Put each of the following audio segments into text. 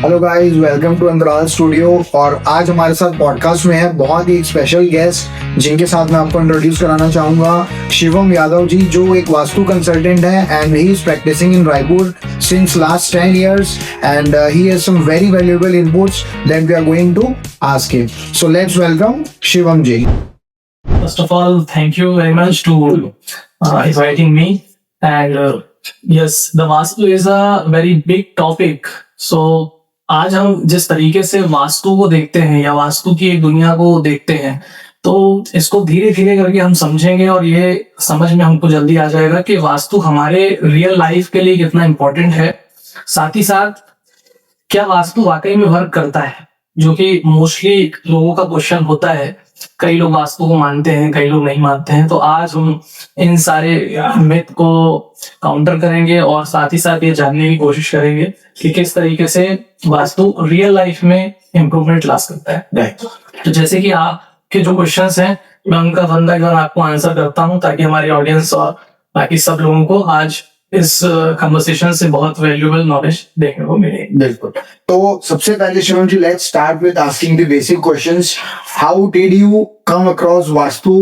Hello guys, welcome to अंतराल studio. और आज हमारे साथ पॉडकास्ट में है बहुत ही स्पेशल गेस्ट जिनके साथ मैं आपको इंट्रोड्यूस कराना चाहूंगा शिवम यादव जी, जो एक वास्तु कंसल्टेंट है and he is practising in Raipur since last 10 years and he has some very valuable inputs that we are going to ask him. So let's welcome Shivam ji. First of all, thank you very much to inviting me. And yes, the Vastu is a very big topic. So आज हम जिस तरीके से वास्तु को देखते हैं या वास्तु की एक दुनिया को देखते हैं, तो इसको धीरे धीरे करके हम समझेंगे और ये समझ में हमको जल्दी आ जाएगा कि वास्तु हमारे रियल लाइफ के लिए कितना इम्पोर्टेंट है। साथ ही साथ क्या वास्तु वाकई में वर्क करता है, जो कि मोस्टली लोगों का क्वेश्चन होता है। कई लोग वास्तु को मानते हैं, कई लोग नहीं मानते हैं। तो आज हम इन सारे मिथ को काउंटर करेंगे और साथ ही साथ ये जानने की कोशिश करेंगे कि किस तरीके से वास्तु रियल लाइफ में इम्प्रूवमेंट ला सकता है। तो जैसे कि आपके जो क्वेश्चंस हैं, मैं उनका वन बाय वन आपको आंसर करता हूँ, ताकि हमारी ऑडियंस और बाकी सब लोगों को आज इस कन्वर्सेशन से बहुत वैल्यूएबल नॉलेज देखने को मिले। बिल्कुल। तो सबसे पहले Shivam ji, let's start with asking the basic questions. How did you come across vastu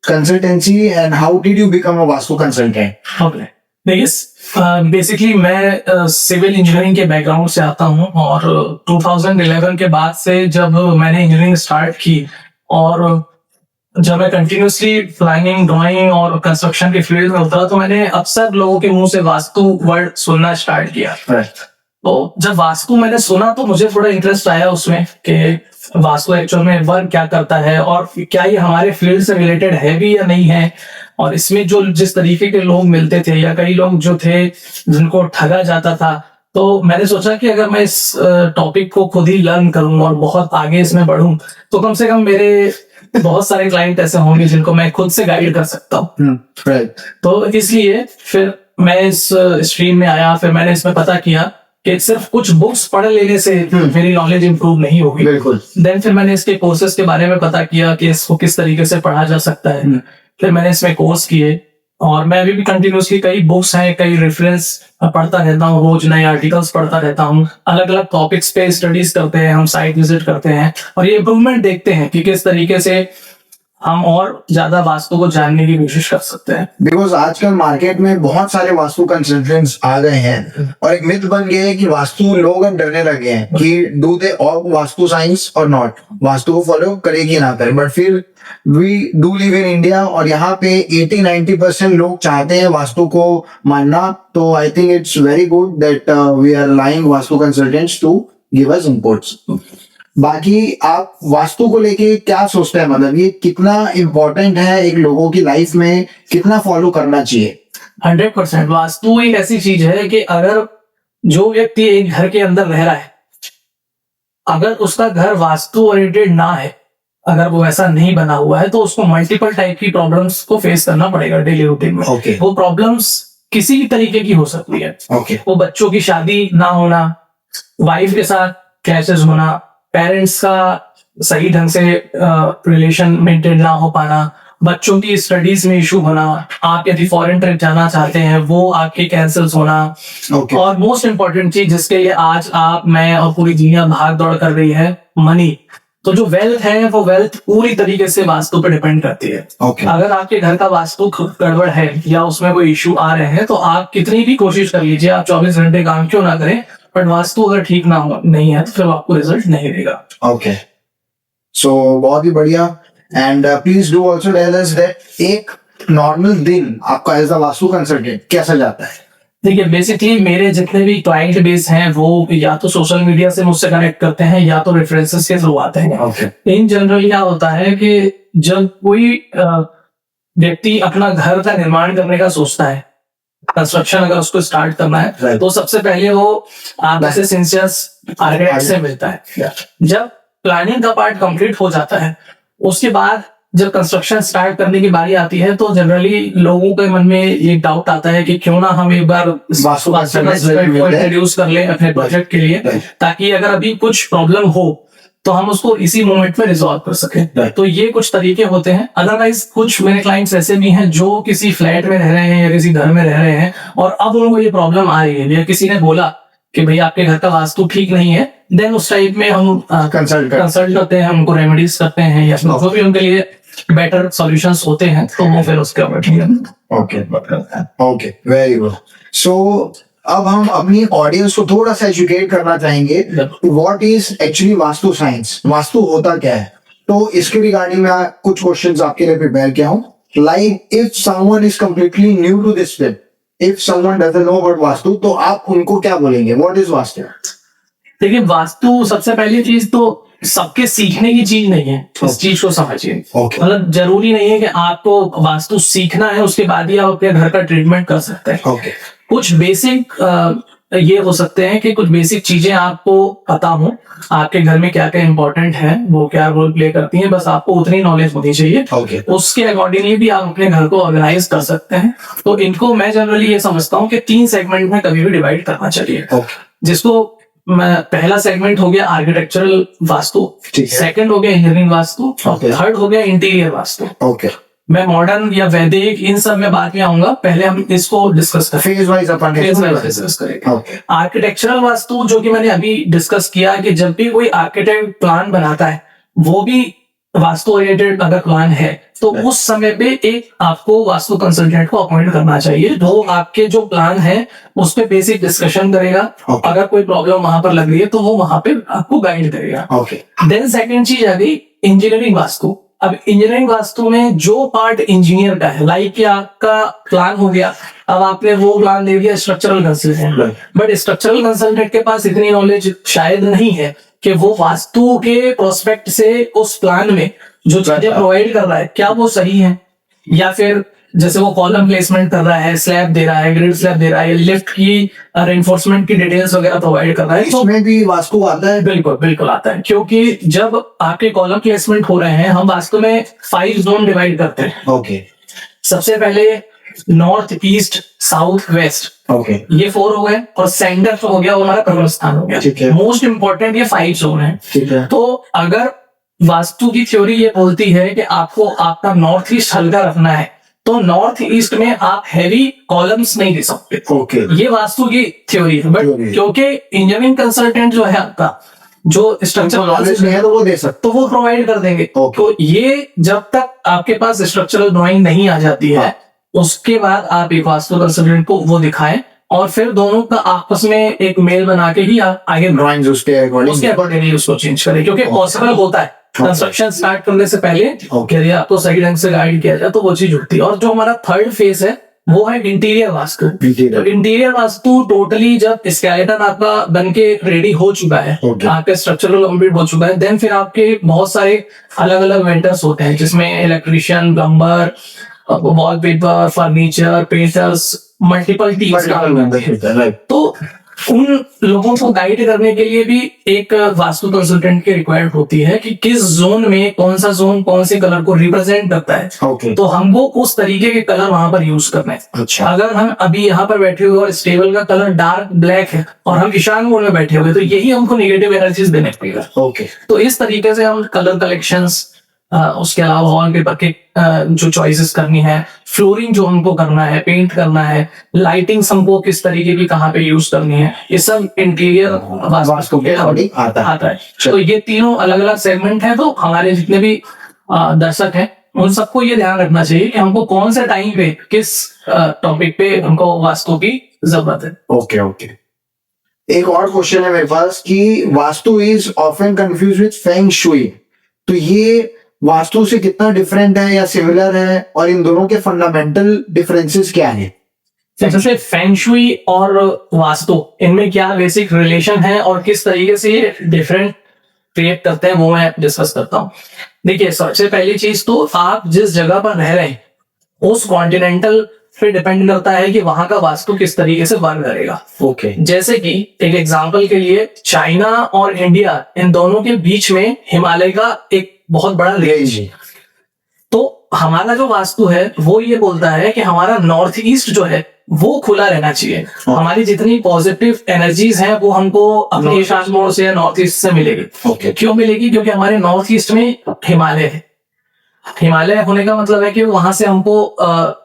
consultancy and how did you become a vastu consultant? Okay, देखिए बेसिकली मैं सिविल इंजीनियरिंग के बैकग्राउंड से आता हूँ और 2011 के बाद से जब मैंने इंजीनियरिंग स्टार्ट की और जब मैं कंटिन्यूसली प्लानिंग, ड्राइंग और कंस्ट्रक्शन के फील्ड में उतरा, तो मैंने अक्सर लोगों के मुंह से वास्तु वर्ड सुनना स्टार्ट किया। तो जब वास्तु मैंने सुना तो मुझे थोड़ा इंटरेस्ट आया उसमें कि वास्तु एक्चुअल में वर्क क्या करता है और क्या ये हमारे फील्ड से रिलेटेड है भी या नहीं है। और इसमें जो जिस तरीके के लोग मिलते थे या कई लोग जो थे जिनको ठगा जाता था, तो मैंने सोचा कि अगर मैं इस टॉपिक को खुद ही लर्न करूं और बहुत आगे इसमें बढ़ूं, तो कम से कम मेरे बहुत सारे क्लाइंट ऐसे होंगे जिनको मैं खुद से गाइड कर सकता हूँ। तो इसलिए फिर मैं इस स्ट्रीम में आया। फिर मैंने इसमें पता किया कि सिर्फ कुछ बुक्स पढ़ लेने से मेरी नॉलेज इंप्रूव नहीं होगी। बिल्कुल। देन फिर मैंने इसके कोर्सेज के बारे में पता किया कि इसको किस तरीके से पढ़ा जा सकता है। फिर मैंने इसमें कोर्स किए और मैं अभी भी कंटिन्यूसली कई बुक्स हैं, कई रेफरेंस पढ़ता रहता हूँ, रोज नए आर्टिकल्स पढ़ता रहता हूँ। अलग अलग टॉपिक्स पे स्टडीज करते हैं, हम साइट विजिट करते हैं और ये इम्प्रूवमेंट देखते हैं कि किस तरीके से हम और ज्यादा वास्तु को जानने की कोशिश कर सकते हैं। बिकॉज आजकल मार्केट में बहुत सारे वास्तु कंसल्टेंट्स आ गए हैं और एक मिथ बन गया है कि वास्तु लोग अब डरने लगे हैं कि do they all vastu science और नॉट, वास्तु को फॉलो करेगी ना करे। बट फिर we do live in India और यहाँ पे 80-90% लोग चाहते हैं वास्तु को मानना। तो I think it's very good that we are aligning vastu consultants to give us inputs. बाकी आप वास्तु को लेके क्या सोचते हैं, मतलब ये कितना इम्पोर्टेंट है एक लोगों की लाइफ में, कितना फॉलो करना चाहिए? 100% वास्तु एक ऐसी चीज है कि अगर जो व्यक्ति एक घर के अंदर रह रहा है, अगर उसका घर वास्तु ओरिएंटेड ना है, अगर वो ऐसा नहीं बना हुआ है, तो उसको मल्टीपल टाइप की प्रॉब्लम्स को फेस करना पड़ेगा डेली रूटीन में। वो प्रॉब्लम्स किसी भी तरीके की हो सकती है। वो बच्चों की शादी ना होना, वाइफ के साथ क्लैशेस होना, पेरेंट्स का सही ढंग से रिलेशन मेंटेन ना हो पाना, बच्चों की स्टडीज में इशू होना, आप यदि फॉरेन ट्रिप जाना चाहते हैं वो आपके कैंसिल्स होना। और मोस्ट इम्पोर्टेंट चीज जिसके लिए आज आप, मैं और पूरी दुनिया भाग दौड़ कर रही है, मनी। तो जो वेल्थ है वो वेल्थ पूरी तरीके से वास्तु पर डिपेंड करती है। अगर आपके घर का वास्तु गड़बड़ है या उसमें कोई इशू आ रहे हैं, तो आप कितनी भी कोशिश कर लीजिए, आप 24 घंटे काम क्यों ना करें, बट वास्तु अगर ठीक ना हो नहीं है तो फिर आपको रिजल्ट नहीं देगा। ओके, सो बहुत ही बढ़िया। And please do also tell us that एक नॉर्मल दिन आपका एज अ वास्तु कंसल्टेंट कैसा जाता है? देखिए, बेसिकली मेरे जितने भी क्लाइंट बेस हैं वो या तो सोशल मीडिया से मुझसे कनेक्ट करते हैं या तो रेफरेंसेस के थ्रू आते हैं। इन जनरल क्या होता है कि जब कोई व्यक्ति अपना घर का निर्माण करने का सोचता है, कंस्ट्रक्शन अगर उसको स्टार्ट करना है, तो सबसे पहले वो आपसे सिंसियर आर्किटेक्ट से मिलता है। जब प्लानिंग का पार्ट कंप्लीट हो जाता है, उसके बाद जब कंस्ट्रक्शन स्टार्ट करने की बारी आती है, तो जनरली लोगों के मन में ये डाउट आता है कि क्यों ना हम एक बार वास्तु इंट्रोड्यूस कर लें अपने प्रोजेक्ट के लिए, ताकि अगर अभी कुछ प्रॉब्लम हो तो हम उसको इसी मोमेंट में रिजॉल्व कर सकें। तो ये कुछ तरीके होते हैं। अदरवाइज कुछ मेरे क्लाइंट्स ऐसे भी हैं जो किसी फ्लैट में रह रहे हैं या किसी घर में रह रहे हैं और अब उनको ये प्रॉब्लम आ रही है, या किसी ने बोला कि भाई आपके घर का वास्तु ठीक नहीं है, देन उस टाइप में हम कंसल्ट करते हैं, हमको रेमेडीज करते हैं या फिर जो भी उनके लिए बेटर सॉल्यूशंस होते हैं तो वो फिर उसके ऊपर ओके ओके, वेरी गुड। सो अब हम अपनी ऑडियंस को थोड़ा सा एजुकेट करना चाहेंगे, what is actually vastu science, vastu होता क्या है। तो इसके रिगार्डिंग मैं कुछ क्वेश्चंस आपके लिए प्रिपेयर किया हूँ। Like if someone is completely new to this field, if someone doesn't know about vastu, तो आप उनको क्या बोलेंगे, व्हाट इज वास्तु? देखिए, वास्तु सबसे पहली चीज तो सबके सीखने की चीज नहीं है, इस चीज को समझिए। Okay. मतलब जरूरी नहीं है कि आपको वास्तु सीखना है उसके बाद ही आप अपने घर का ट्रीटमेंट कर सकते हैं। ओके, कुछ बेसिक ये हो सकते हैं कि कुछ बेसिक चीजें आपको पता हो, आपके घर में क्या क्या इंपॉर्टेंट है, वो क्या रोल प्ले करती हैं, बस आपको उतनी नॉलेज होनी चाहिए। ओके, उसके अकॉर्डिंगली भी आप अपने घर को ऑर्गेनाइज कर सकते हैं। तो इनको मैं जनरली ये समझता हूँ कि 3 सेगमेंट में कभी भी डिवाइड करना चाहिए। जिसको पहला सेगमेंट हो गया आर्किटेक्चरल वास्तु, सेकंड हो गया इंजीनियरिंग वास्तु, और थर्ड हो गया इंटीरियर वास्तु। ओके, मैं मॉडर्न या वैदिक इन सब में बाद में आऊंगा, पहले हम इसको डिस्कस करें, फेज वाइज अपन डिस्कस करेंगे। आर्किटेक्चरल वास्तु जो कि मैंने अभी डिस्कस किया कि जब भी कोई आर्किटेक्ट प्लान बनाता है, वो भी वास्तु ओरिएंटेड अगर प्लान है तो उस समय पे एक आपको वास्तु कंसल्टेंट को अपॉइंट करना चाहिए, जो आपके जो प्लान है उस पे बेसिक डिस्कशन करेगा। अगर कोई प्रॉब्लम वहां पर लग रही है तो वो वहां पे आपको गाइड करेगा। देन सेकंड चीज आ गई इंजीनियरिंग वास्तु। अब इंजीनियरिंग वास्तु में जो पार्ट इंजीनियर का है, लाइक कि आपका प्लान हो गया, अब आपने वो प्लान दे दिया structural consultant, but structural consultant के पास इतनी नॉलेज शायद नहीं है कि वो वास्तु के प्रोस्पेक्ट से उस प्लान में जो चीजें प्रोवाइड कर रहा है क्या वो सही है, या फिर जैसे वो कॉलम प्लेसमेंट कर रहा है, स्लैब दे रहा है, ग्रिड स्लैब दे रहा है, लिफ्ट की रेनफोर्समेंट की डिटेल्स वगैरह प्रोवाइड कर रहा है, तो इसमें भी वास्तु आता है। बिल्कुल बिल्कुल आता है, क्योंकि जब आपके कॉलम प्लेसमेंट हो रहे हैं, हम वास्तु में 5 जोन डिवाइड करते हैं। ओके, सबसे पहले north, east, south, west, okay, ये 4 हो गए, और सेंटर तो हो गया, वो हमारा कर्म स्थान हो ठीक गया। है। मोस्ट इंपॉर्टेंट ये 5 जोन है। ठीक है। तो अगर वास्तु की थ्योरी ये बोलती है कि आपको आपका नॉर्थ ईस्ट हल्का रखना है, तो नॉर्थ ईस्ट में आप हैवी कॉलम्स नहीं दे सकते। ओके, ये वास्तु की थ्योरी है। बट क्योंकि इंजीनियरिंग कंसल्टेंट जो है आपका, जो स्ट्रक्चरल नॉलेज नहीं है, तो वो दे सकते, तो वो प्रोवाइड कर देंगे। Okay. तो ये जब तक आपके पास स्ट्रक्चरल ड्राइंग नहीं आ जाती है, उसके बाद आप एक वास्तु कंसल्टेंट को वो दिखाएं, और फिर दोनों का आपस में एक मेल बना के ही आप आगे ड्राइंग्स उसके अकॉर्डिंगली उसको चेंज करें, क्योंकि पॉसिबल होता है कंस्ट्रक्शन स्टार्ट करने से पहले यदि आपको सही ढंग से गाइड किया जाए तो वो चीज होती है। और जो हमारा थर्ड फेज है वो है इंटीरियर वास्तु। तो इंटीरियर वास्तु टोटली जब स्केलेटन आपका बन के रेडी हो चुका है, आपका स्ट्रक्चरल कंप्लीट हो चुका है, देन फिर आपके बहुत सारे अलग अलग वेंडर्स होते हैं, जिसमें electrician, plumber, wallpaper, furniture, painters, multiple teams का। तो उन लोगों को गाइड करने के लिए भी एक वास्तु कंसल्टेंट की रिक्वायर्ड होती है कि किस जोन में कौन सा जोन कौन से कलर को रिप्रेजेंट करता है। Okay. तो हमको उस तरीके के कलर वहां पर यूज करना है। अच्छा। अगर हम अभी यहाँ पर बैठे हुए और स्टेबल का कलर डार्क ब्लैक है और हम ईशान मोड में बैठे हुए, तो यही हमको नेगेटिव एनर्जीज देने पड़ेगा। ओके, तो इस तरीके से हम कलर कलेक्शंस, उसके अलावा वॉलपेपर के जो चॉइसेस करनी है, फ्लोरिंग जो हमको करना है, पेंट करना है, लाइटिंग हमको किस तरीके की कहाँ पे यूज करनी है, ये सब इंटीरियर वास्तु के आता है। तो ये तीनों अलग अलग सेगमेंट है। तो हमारे जितने भी दर्शक हैं उन सबको ये ध्यान रखना चाहिए कि हमको कौन से टाइम पे किस टॉपिक पे हमको वास्तु की जरूरत है। Okay, okay. एक और क्वेश्चन है मेरे पास कि vastu is often confuse with feng shui, तो ये वास्तु से कितना डिफरेंट है या सिमिलर है, और इन दोनों के फंडामेंटल डिफरेंसेस क्या है? जैसे फेंग शुई और वास्तु, इनमें क्या बेसिक रिलेशन है और किस तरीके से ये डिफरेंट क्रिएट करते हैं, वो मैं डिस्कस करता हूँ। देखिए, सबसे पहली चीज तो आप जिस जगह पर रह रहे हैं उस कॉन्टिनेंटल पे डिपेंड करता है कि वहां का वास्तु किस तरीके से वर्क करेगा। ओके, जैसे कि एक एग्जांपल के लिए चाइना और इंडिया, इन दोनों के बीच में हिमालय का एक बहुत बड़ा रेंज है। तो हमारा जो वास्तु है वो ये बोलता है कि हमारा नॉर्थ ईस्ट जो है वो खुला रहना चाहिए। हमारी जितनी पॉजिटिव एनर्जीज हैं वो हमको अपने ईशान मोड़ से या नॉर्थ ईस्ट से मिलेगी। क्यों मिलेगी? क्योंकि हमारे नॉर्थ ईस्ट में हिमालय है। हिमालय होने का मतलब है कि वहां से हमको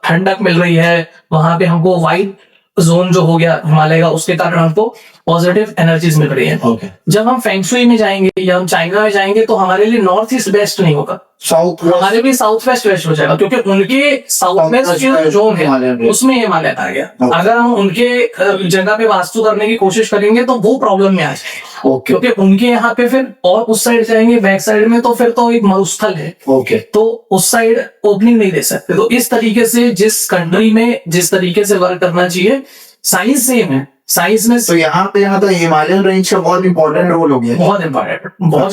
ठंडक मिल रही है, वहां पे हमको वाइट जोन जो हो गया हिमालय का, उसके कारण हमको पॉजिटिव एनर्जीज मिल रही है। ओके, जब हम फेंगशुई में जाएंगे या हम चाइना में जाएंगे तो हमारे लिए नॉर्थ ईस्ट बेस्ट नहीं होगा, साउथ हमारे लिए साउथ वेस्ट बेस्ट हो जाएगा, क्योंकि उनके साउथ वेस्ट जो जोन है उसमें हिमालय आ गया। अगर हम उनके जगह पे वास्तु करने की कोशिश करेंगे तो वो प्रॉब्लम में आ जाएगा। ओके, क्योंकि उनके यहाँ पे फिर और उस साइड जाएंगे बैक साइड में तो फिर तो एक मरुस्थल है, ओके, तो उस साइड ओपनिंग नहीं दे सकते। तो इस तरीके से जिस कंट्री में जिस तरीके से वर्क करना चाहिए, साइंस सेम है, साइंस में तो यहाँ पे मतलब हिमालयन रेंज का बहुत इंपॉर्टेंट रोल हो गया। बहुत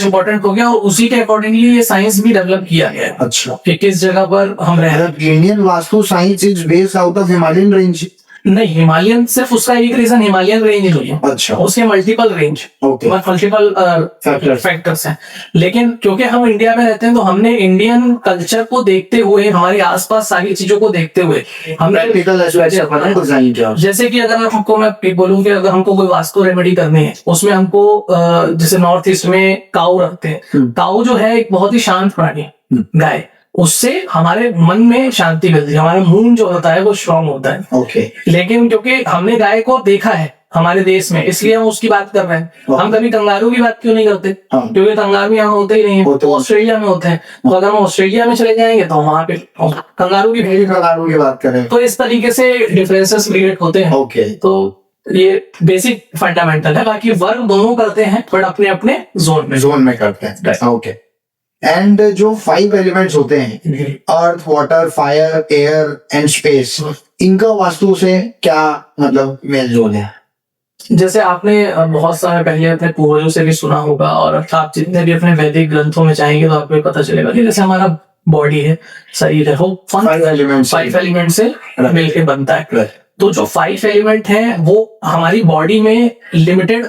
इंपॉर्टेंट हो गया, और उसी के अकॉर्डिंगली ये साइंस भी डेवलप किया गया है अच्छा, कि किस जगह पर हम रह रहे हैं। Indian vastu science is based out of Himalayan range. नहीं, हिमालयन सिर्फ उसका एक रीजन हिमालयन रेंज नहीं है, अच्छा, उसके multiple range, okay, multiple factors हैं। लेकिन क्योंकि हम इंडिया में रहते हैं तो हमने इंडियन कल्चर को देखते हुए, हमारे आसपास सारी चीजों को देखते हुए हमने प्रैक्टिकल एस्पेक्ट अपना डिजाइन किया। जैसे कि अगर हमको मैं बोलूं कि अगर हमको कोई वास्तु रेमेडी करनी है, उसमें हमको जैसे नॉर्थ ईस्ट में काऊ रखते हैं। काऊ जो है एक बहुत ही शांत प्राणी है, गाय, उससे हमारे मन में शांति मिलती है, हमारा मूड जो होता है वो स्ट्रांग होता है। ओके, लेकिन क्योंकि हमने गाय को देखा है हमारे देश में, इसलिए हम उसकी बात कर रहे हैं। हम कभी कंगारू की बात क्यों नहीं करते? क्योंकि कंगारू यहाँ होते ही नहीं है, तो ऑस्ट्रेलिया में होते हैं। तो अगर हम ऑस्ट्रेलिया में चले जाएंगे तो वहां पे कंगारू की बात करें तो इस तरीके से डिफरेंसेस क्रिएट होते हैं। ओके, तो ये बेसिक फंडामेंटल है, बाकी वर्क दोनों करते हैं बट अपने अपने जोन में करते हैं। ओके, एंड जो 5 एलिमेंट्स होते हैं, earth, water, fire, air and space, इनका वास्तु से क्या मतलब मेल जोल है? जैसे आपने बहुत समय पहले अपने पूर्वजों से भी सुना होगा, और आप जितने भी अपने वैदिक ग्रंथों में जाएंगे तो आपको पता चलेगा कि जैसे हमारा बॉडी है, शरीर है, वो 5 एलिमेंट से मिलकर बनता है। तो जो 5 एलिमेंट है वो हमारी बॉडी में लिमिटेड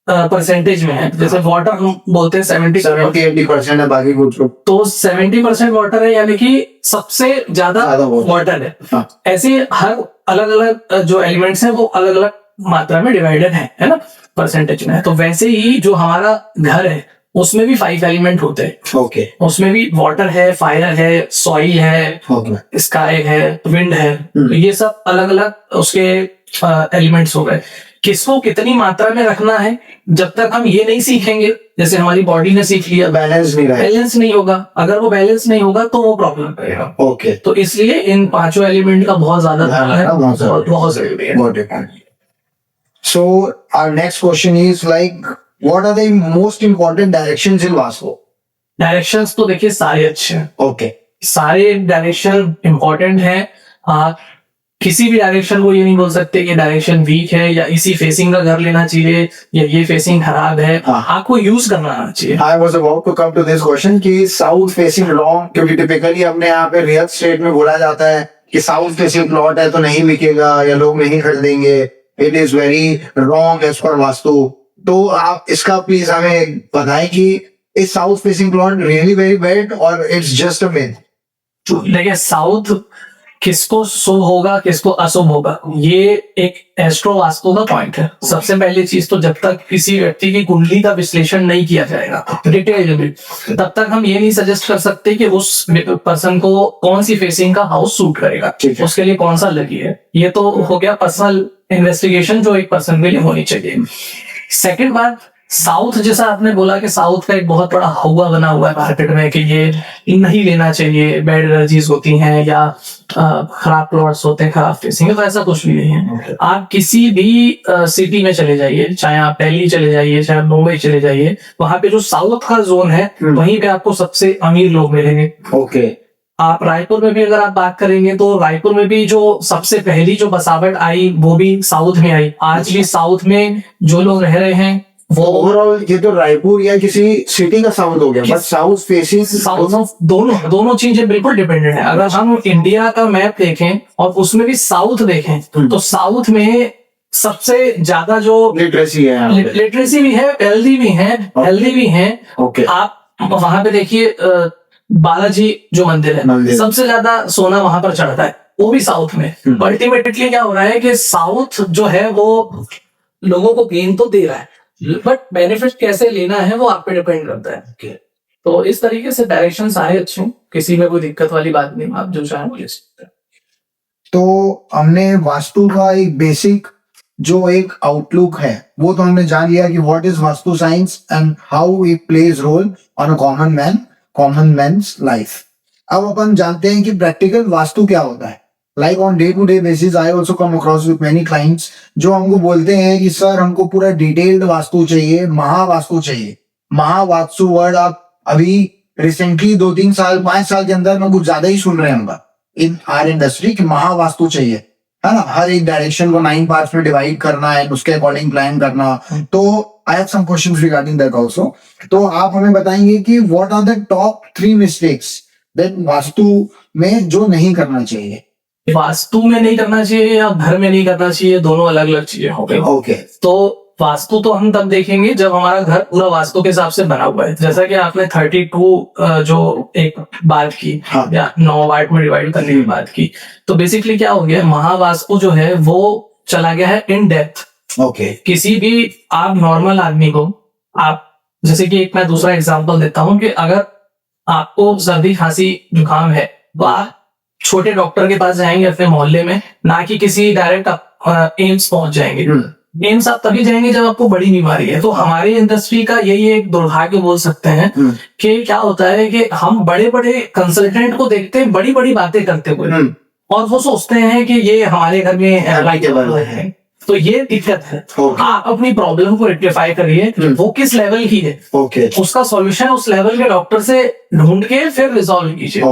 परसेंटेज में है। जैसे वाटर हम बोलते हैं 70-80% है, बाकी कुछ तो 70% वाटर है, यानी कि सबसे ज्यादा वाटर है। ऐसे हर अलग अलग जो एलिमेंट्स हैं वो अलग अलग मात्रा में डिवाइडेड है ना, परसेंटेज में। तो वैसे ही जो हमारा घर है उसमें भी 5 एलिमेंट होते हैं। ओके, उसमें भी वाटर है, फायर है, सॉइल है, स्काई है, विंड है। तो ये सब अलग अलग उसके एलिमेंट्स हो गए। किसको कितनी मात्रा में रखना है, जब तक हम ये नहीं सीखेंगे, जैसे हमारी बॉडी ने सीख लिया, बैलेंस नहीं होगा। अगर वो बैलेंस नहीं होगा तो वो प्रॉब्लम करेगा। ओके, तो इसलिए इन 5 एलिमेंट का बहुत ज्यादा ध्यान है, बहुत जरूरी है। So our next question is like, what are the most important directions in Vastu? Directions तो देखिए सारे अच्छे हैं। ओके, सारे डायरेक्शन इंपॉर्टेंट है। किसी भी डायरेक्शन को ये नहीं बोल सकते कि डायरेक्शन वीक है या इसी फेसिंग का घर लेना चाहिए या ये फेसिंग खराब है। आपको यूज करना आना चाहिए। I was about to come to this question कि साउथ फेसिंग रॉन्ग, क्योंकि टिपिकली अपने यहाँ पे रियल स्टेट में बोला जाता है कि साउथ फेसिंग प्लॉट है तो नहीं बिकेगा या लोग नहीं खरीदेंगे। It is very wrong as पर वास्तु। तो आप इसका प्लीज हमें बताएं कि is south facing plot really very bad और इट्स जस्ट अ मिथ? देखिए, साउथ किसको शुभ होगा किसको अशुभ होगा, ये एक एस्ट्रो वास्तु का पॉइंट है। सबसे पहली चीज तो जब तक किसी व्यक्ति की कुंडली का विश्लेषण नहीं किया जाएगा डिटेल में, तब तक हम ये नहीं सजेस्ट कर सकते कि उस पर्सन को कौन सी फेसिंग का हाउस सूट करेगा, उसके लिए कौन सा लगी है। ये तो हो गया पर्सनल इन्वेस्टिगेशन जो एक पर्सन के लिए होनी चाहिए। सेकेंड बात, साउथ, जैसा आपने बोला कि साउथ का एक बहुत बड़ा हवा बना हुआ है मार्केट में कि ये नहीं लेना चाहिए, बैड एनर्जीज होती हैं या खराब प्लॉट्स होते हैं, खराब फेसिंग, तो ऐसा कुछ भी नहीं है। आप किसी भी सिटी में चले जाइए, चाहे आप दिल्ली चले जाइए, चाहे आप मुंबई चले जाइए, वहां पे जो साउथ का जोन है वहीं पे आपको सबसे अमीर लोग मिलेंगे। ओके, आप रायपुर में भी अगर आप बात करेंगे तो रायपुर में भी जो सबसे पहली जो बसावट आई वो भी साउथ में आई। आज भी साउथ में जो लोग रह रहे हैं वो ओवरऑल ये तो रायपुर या किसी सिटी का साउथ हो गया, बट साउथ फेसिंग साउथ दोनों चीजें बिल्कुल डिपेंडेंट है। अगर हम इंडिया का मैप देखें और उसमें भी साउथ देखें तो साउथ में सबसे ज्यादा जो लिटरेसी भी है, हेल्दी भी है। ओके, आप वहां पे देखिए बालाजी जो मंदिर है, सबसे ज्यादा सोना वहां पर चढ़ता है, वो भी साउथ में। अल्टीमेटली क्या हो रहा है कि साउथ जो है वो लोगों को गेन तो दे रहा है, बट बेनिफिट कैसे लेना है वो आप पे डिपेंड करता है। तो इस तरीके से डायरेक्शन सारे अच्छे हैं, किसी में कोई दिक्कत वाली बात नहीं, आप जो चाहें वो ले सकते हैं। तो हमने वास्तु का एक बेसिक जो एक आउटलुक है वो तो हमने जान लिया कि what is vastu science and how it plays role on a common man's life. अब अपन जानते हैं कि प्रैक्टिकल वास्तु क्या होता है। Like on day to day basis I also come across with many clients जो हमको बोलते हैं कि सर हमको पूरा डिटेल्ड वास्तु चाहिए, महावास्तु चाहिए। महावास्तु वर्ड आप अभी रिसेंटली 2-3 साल 5 साल के अंदर में कुछ ज्यादा ही सुन रहे हैं इन आर इंडस्ट्री की महावास्तु चाहिए, है ना। हर एक डायरेक्शन को 9 पार्ट्स में डिवाइड करना है, उसके अकॉर्डिंग प्लान करना। तो I have some questions regarding that also. तो आप हमें बताएंगे कि what are the top 3 mistakes that vastu में जो नहीं करना चाहिए। वास्तु में नहीं करना चाहिए या घर में नहीं करना चाहिए, दोनों अलग अलग चीजें हो गई। ओके। तो वास्तु तो हम तब देखेंगे जब हमारा घर पूरा वास्तु के हिसाब से बना हुआ है। जैसा कि आपने 32 जो एक बात की, हाँ। या 9 पार्ट में डिवाइड करने की बात की, तो बेसिकली क्या हो गया, महावास्तु जो है वो चला गया है इन डेप्थ। ओके। किसी भी आप नॉर्मल आदमी को, आप जैसे कि एक मैं दूसरा एग्जांपल देता हूं कि अगर आपको सर्दी खांसी जुकाम है तो आप छोटे डॉक्टर के पास जाएंगे अपने मोहल्ले में, ना कि किसी डायरेक्ट एम्स पहुंच जाएंगे। एम्स आप तभी जाएंगे जब आपको बड़ी बीमारी है। तो हमारी इंडस्ट्री का यही एक दुर्भाग्य बोल सकते हैं कि क्या होता है कि हम बड़े बड़े कंसल्टेंट को देखते हैं बड़ी बड़ी बातें करते हुए, और वो सोचते हैं कि ये हमारे घर में अप्लाइकेबल है। तो ये दिक्कत है। आप अपनी प्रॉब्लम को रेक्टिफाई करिए, वो किस लेवल की है, उसका सॉल्यूशन उस लेवल के डॉक्टर से ढूंढ के फिर रिजॉल्व कीजिए,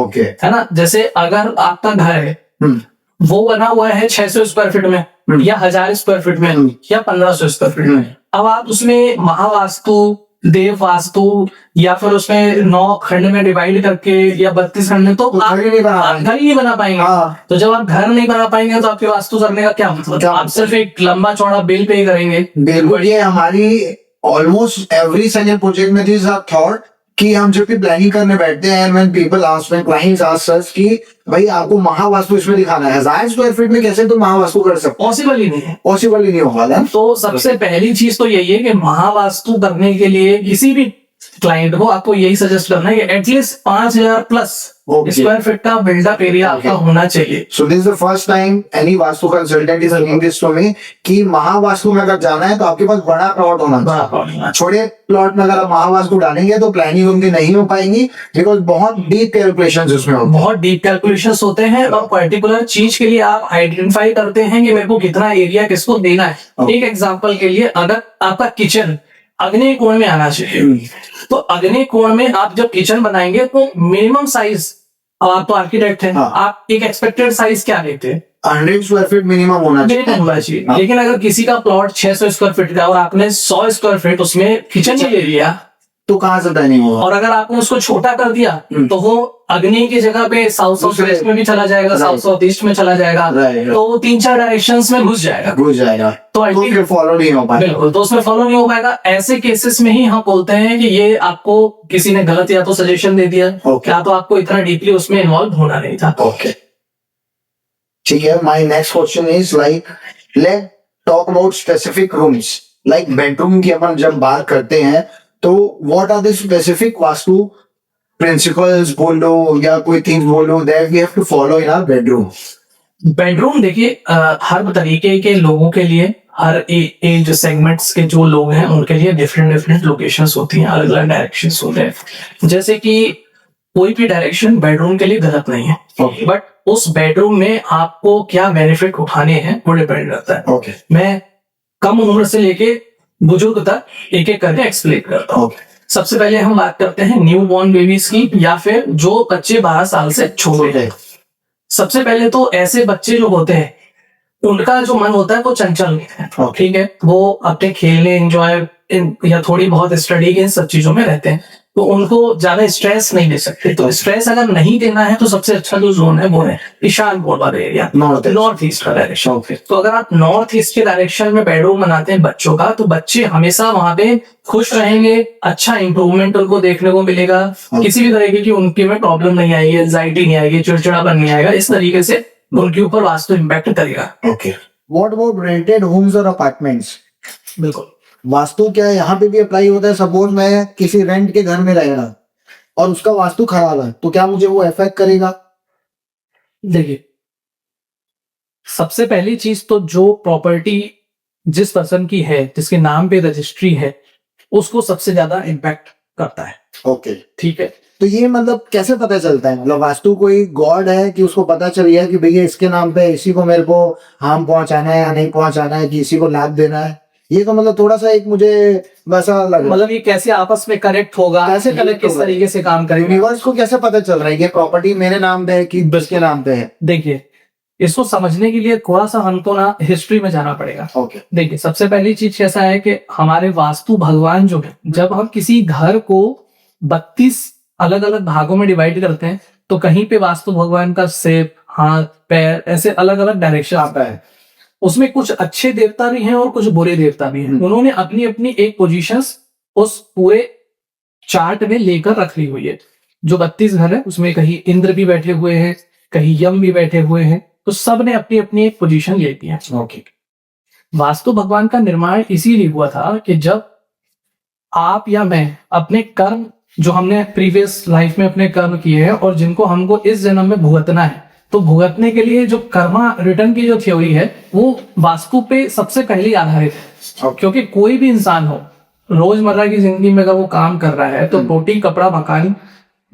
है ना। जैसे अगर आपका घर है वो बना हुआ है 600 स्क्वायर फीट में, या 1000 स्क्वायर फीट में, या 1500 स्क्वायर फीट में, अब आप उसमें महावास्तु, देव वास्तु, या फिर उसमें 9 खंड में डिवाइड करके, या 32 खंड में, तो आप घर ही नहीं बना पाएंगे। तो जब आप घर नहीं बना पाएंगे तो आपके वास्तु करने का क्या मतलब? आप सिर्फ एक लंबा चौड़ा बिल पे करेंगे। बिल्कुल, ये हमारी ऑलमोस्ट एवरी सेकंड प्रोजेक्ट में दिस आवर थॉट कि हम जब भी प्लानिंग करने बैठते हैं, when people ask, when clients ask us कि भाई आपको महावास्तु इसमें दिखाना है, 1000 स्क्वायर फीट में कैसे तुम महावास्तु कर सकते? पॉसिबल ही नहीं है, पॉसिबल ही नहीं होगा। तो सबसे पहली चीज तो यही है कि महावास्तु करने के लिए किसी भी क्लाइंट को आपको यही सजेस्ट करना है कि एटलीस्ट 5000 प्लस स्क्वायर फीट का बिल्डअप एरिया आपका होना चाहिए। So this is the first time any vastu consultant is saying this to me कि महावास्तु में अगर जाना है तो आपके पास बड़ा प्लॉट होना चाहिए। छोटे प्लॉट में अगर आप महावास्तु डालेंगे तो प्लानिंग उनकी नहीं हो पाएंगी, बिकॉज बहुत डीप कैलकुलेशंस उसमें होते हैं। बहुत डीप कैलकुलेशंस होते हैं, और पर्टिकुलर चीज के लिए आप आइडेंटिफाई करते हैं कि मेरे को कितना एरिया किसको देना है। एक एग्जाम्पल के लिए, अगर आपका किचन अग्नि कोण में आना चाहिए, तो अग्नि कोण में आप जब किचन बनाएंगे तो मिनिमम साइज, अब आप तो आर्किटेक्ट हैं, आप एक एक्सपेक्टेड साइज क्या लेते हैं? 100 स्क्वायर फीट मिनिमम होना चाहिए। लेकिन अगर किसी का प्लॉट 600 स्क्वायर फीट का और आपने 100 स्क्वायर फीट उसमें किचन ले लिया, तो कहाँ से प्लानिंग होगा? और अगर आपने उसको छोटा कर दिया तो वो अग्नि की जगह पे साउथ वेस्ट में भी चला जाएगा, साउथ ईस्ट में चला जाएगा, तो वो 3-4 डायरेक्शंस में घुस जाएगा। तो फिर फॉलो नहीं हो पाएगा। बिल्कुल, तो उसमें फॉलो नहीं हो पाएगा। ऐसे केसेस में ही हम बोलते हैं कि ये आपको किसी ने गलत या तो सजेशन दे दिया, या तो आपको इतना डीपली उसमें इन्वॉल्व होना नहीं था। ओके, ठीक है। My next question is like, let talk about specific rooms. Like bedroom की अपन जब बात करते हैं तो what are the specific vastu principles बोल लो या कोई थिंग्स बोल लो that we have to follow in our bedroom? Bedroom देखिए, हर तरीके के लोगों के लिए, हर एज सेगमेंट्स के जो लोग हैं उनके लिए डिफरेंट लोकेशंस होती हैं, अलग अलग डायरेक्शंस होते हैं। जैसे कि कोई भी डायरेक्शन बेडरूम के लिए गलत नहीं है, बट उस बेडरूम में आपको क्या बेनिफिट उठाने हैं वो डिपेंड करता है। मैं कम उम्र से लेके बुजुर्ग तक एक एक करके एक्सप्लेन करता हूँ। सबसे पहले हम बात करते हैं न्यू बॉर्न बेबीज की, या फिर जो बच्चे 12 साल से छोटे हैं। सबसे पहले तो ऐसे बच्चे जो होते हैं उनका जो मन होता है वो चंचल है, ठीक है, वो अपने खेलने, एंजॉय या थोड़ी बहुत स्टडी के इन सब चीजों में रहते हैं, तो उनको ज्यादा स्ट्रेस नहीं दे सकते। तो स्ट्रेस अगर नहीं देना है तो सबसे अच्छा जो जोन है वो है ईशान कोण वाला एरिया, नॉर्थ ईस्ट का डायरेक्शन। तो अगर आप नॉर्थ ईस्ट के डायरेक्शन में बेडरूम बनाते हैं बच्चों का, तो बच्चे हमेशा वहां पे खुश रहेंगे, अच्छा इंप्रूवमेंट उनको देखने को मिलेगा, किसी भी तरीके की उनके में प्रॉब्लम नहीं आएगी, एंजाइटी नहीं आएगी, चिड़चिड़ापन नहीं आएगा। इस तरीके से उनके ऊपर वास्तु इम्पैक्ट करेगा। Okay, what about rented homes और अपार्टमेंट्स? बिल्कुल, वास्तु क्या है यहाँ पे भी अप्लाई होता है? सपोज मैं किसी रेंट के घर में रह रहा और उसका वास्तु खराब है, तो क्या मुझे वो इफेक्ट करेगा? देखिए, सबसे पहली चीज तो जो प्रॉपर्टी जिस पर्सन की है, जिसके नाम पे रजिस्ट्री है, उसको सबसे ज्यादा इम्पैक्ट करता है। ओके, ठीक है। तो ये मतलब कैसे पता चलता है? मतलब वास्तु कोई गॉड है कि उसको पता चल गया कि भैया इसके नाम पे इसी को मेरे को हार्म पहुंचाना है या नहीं पहुंचाना है, कि इसी को लाभ देना है? ये तो मतलब थोड़ा सा एक मुझे वैसा लग रहा मतलब ये कैसे आपस में कनेक्ट होगा, कैसे ये connect किस होगा? तरीके से काम है। करेगा। यूनिवर्स को कैसे पता चल रहा है ये प्रॉपर्टी मेरे नाम पे है कि किसके नाम पे है? देखिए, इसको समझने के लिए थोड़ा सा हमको ना हिस्ट्री में जाना पड़ेगा। ओके, देखिए, सबसे पहली चीज कैसा है कि हमारे वास्तु भगवान जो है, जब हम किसी घर को 32 अलग अलग भागों में डिवाइड करते हैं, तो कहीं पे वास्तु भगवान का शेप, हाथ, पैर, ऐसे अलग अलग डायरेक्शन आता है। उसमें कुछ अच्छे देवता भी हैं और कुछ बुरे देवता भी हैं। उन्होंने अपनी अपनी एक पोजीशंस उस पूरे चार्ट में लेकर रख ली हुई है। जो 32 घर है उसमें कहीं इंद्र भी बैठे हुए हैं, कहीं यम भी बैठे हुए हैं, तो सब ने अपनी अपनी एक पोजीशन ले ली है। ओके, वास्तु भगवान का निर्माण इसीलिए हुआ था कि जब आप या मैं अपने कर्म, जो हमने प्रीवियस लाइफ में अपने कर्म किए हैं और जिनको हमको इस जन्म में भुगतना है, तो भुगतने के लिए जो कर्मा रिटर्न की जो थ्योरी है वो वास्तु पे सबसे पहले आधारित है। क्योंकि कोई भी इंसान हो, रोजमर्रा की जिंदगी में अगर वो काम कर रहा है तो रोटी, कपड़ा, मकान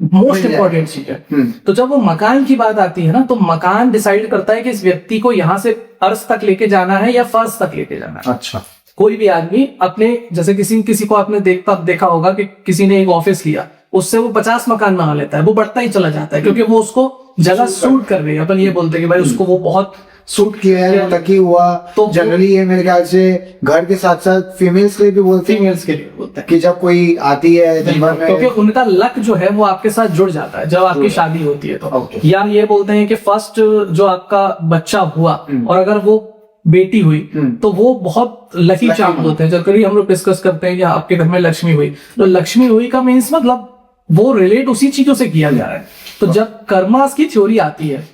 मोस्ट इंपॉर्टेंट चीज है। तो जब वो मकान की बात आती है ना, तो मकान डिसाइड करता है कि इस व्यक्ति को यहाँ से अर्श तक लेके जाना है या फर्श तक लेके जाना है। अच्छा, कोई भी आदमी अपने, जैसे किसी को आपने देखा होगा कि किसी ने एक ऑफिस लिया, उससे वो 50 मकान बना लेता है, वो बढ़ता ही चला जाता है क्योंकि वो उसको जगह सूट कर रही है। अपन ये बोलते हैं कि भाई उसको वो बहुत सूट किया है, लकी हुआ। तो जनरली ये मेरे ख्याल से घर के साथ साथ फीमेल्स के लिए भी बोलते हैं, फीमेल्स के लिए बोलते हैं कि जब कोई आती है जीवन में, क्योंकि उनका लक जो है वो आपके साथ जुड़ जाता है जब आपकी शादी होती है। तो Okay. या ये बोलते हैं कि फर्स्ट जो आपका बच्चा हुआ और अगर वो बेटी हुई तो वो बहुत लकी चार्म होते हैं। जब कभी हम लोग डिस्कस करते हैं कि आपके घर में लक्ष्मी हुई, तो लक्ष्मी हुई का मीन्स मतलब वो रिलेट उसी चीजों से किया जा रहा है। तो जब कर्मास की थ्योरी आती है,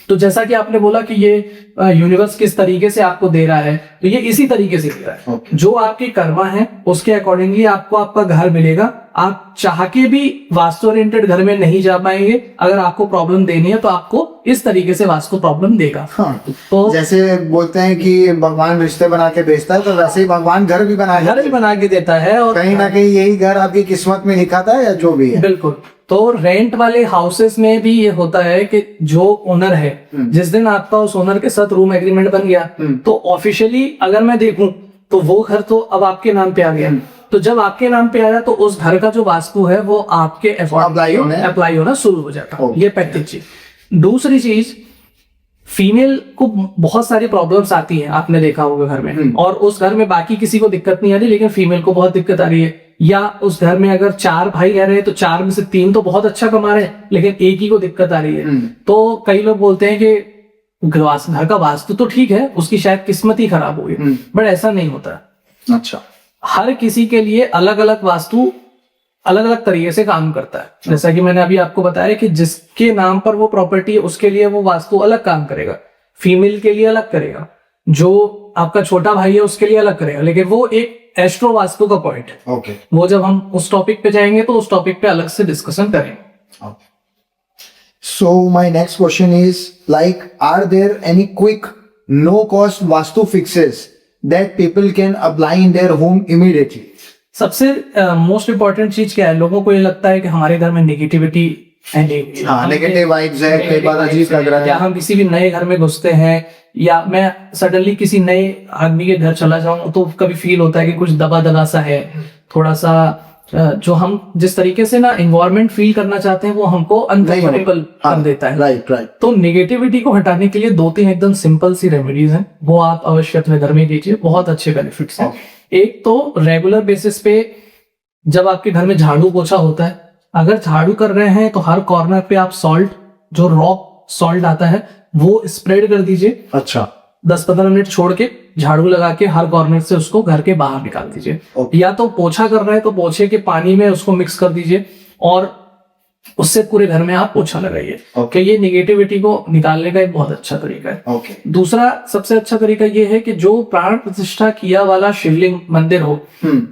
तो जैसा कि आपने बोला कि ये यूनिवर्स किस तरीके से आपको दे रहा है, तो ये इसी तरीके से दे रहा है। जो आपकी कर्मा है उसके अकॉर्डिंगली आपको आपका घर मिलेगा। आप चाह के भी वास्तु ओरिएंटेड घर में नहीं जा पाएंगे। अगर आपको प्रॉब्लम देनी है तो आपको इस तरीके से वास्तु प्रॉब्लम देगा। हाँ, तो जैसे बोलते हैं कि भगवान रिश्ते बना के भेजता है, तो वैसे ही भगवान घर भी बना के देता है। और कहीं ना कहीं यही घर आपकी किस्मत में लिखा था या जो भी है। बिल्कुल। तो रेंट वाले हाउसेस में भी ये होता है कि जो ओनर है, जिस दिन आपका उस ओनर के साथ रूम एग्रीमेंट बन गया, तो ऑफिशियली अगर मैं देखूं तो वो घर तो अब आपके नाम पे आ गया। तो जब आपके नाम पे आया तो उस घर का जो वास्तु है वो आपके अप्लाई होना शुरू हो जाता है। ये पहली चीज। दूसरी चीज, फीमेल को बहुत सारी प्रॉब्लम्स आती हैं, आपने देखा होगा घर में, और उस घर में बाकी किसी को दिक्कत नहीं आ रही लेकिन फीमेल को बहुत दिक्कत आ रही है। या उस घर में अगर 4 भाई रह रहे हैं तो 4 में से 3 तो बहुत अच्छा कमा रहे हैं लेकिन एक ही को दिक्कत आ रही है। तो कई लोग बोलते हैं कि घर का वास्तु तो ठीक है, उसकी शायद किस्मत ही खराब हुई, बट ऐसा नहीं होता। अच्छा, हर किसी के लिए अलग अलग वास्तु अलग अलग तरीके से काम करता है। जैसा कि मैंने अभी आपको बताया कि जिसके नाम पर वो प्रॉपर्टी है उसके लिए वो वास्तु अलग काम करेगा, फीमेल के लिए अलग करेगा, जो आपका छोटा भाई है उसके लिए अलग करेगा, लेकिन वो एक एस्ट्रो वास्तु का पॉइंट है। ओके, वो जब हम उस टॉपिक पे जाएंगे तो उस टॉपिक पे अलग से डिस्कशन करेंगे। So my next question is like, are there any quick no cost vastu fixes that people can apply in their home immediately? सबसे मोस्ट इम्पोर्टेंट चीज क्या है, लोगों को ये लगता है कि हमारे घर में नेगेटिविटी है, नेगेटिव वाइब्स है, कई बार अजीब लग रहा है। या हम किसी भी नए घर में घुसते हैं या मैं सडनली किसी नए आदमी के घर चला जाऊं तो कभी फील होता है कि कुछ दबा दबा सा है, थोड़ा सा जो हम जिस तरीके से ना एनवायरनमेंट फील करना चाहते हैं वो हमको अनकंफर्टेबल कर देता है। राइट। तो नेगेटिविटी को हटाने के लिए 2-3 एकदम सिंपल सी रेमेडीज हैं, वो आप अवश्य अपने घर में कीजिए, बहुत अच्छे बेनिफिट्स हैं। एक तो रेगुलर बेसिस पे जब आपके घर में झाड़ू पोछा होता है, अगर झाड़ू कर रहे हैं तो हर कॉर्नर पे आप सॉल्ट, जो रॉक सॉल्ट आता है, वो स्प्रेड कर दीजिए। अच्छा, 10-15 मिनट छोड़ के झाड़ू लगा के हर कॉर्नर से उसको घर के बाहर निकाल दीजिए। या तो पोछा कर रहे हैं तो पोछे के पानी में उसको मिक्स कर दीजिए और उससे पूरे घर में आप पोछा लगाइए। Okay. ये नेगेटिविटी को निकालने का एक बहुत अच्छा तरीका है। Okay. दूसरा सबसे अच्छा तरीका ये है कि जो प्राण प्रतिष्ठा किया वाला शिवलिंग मंदिर हो,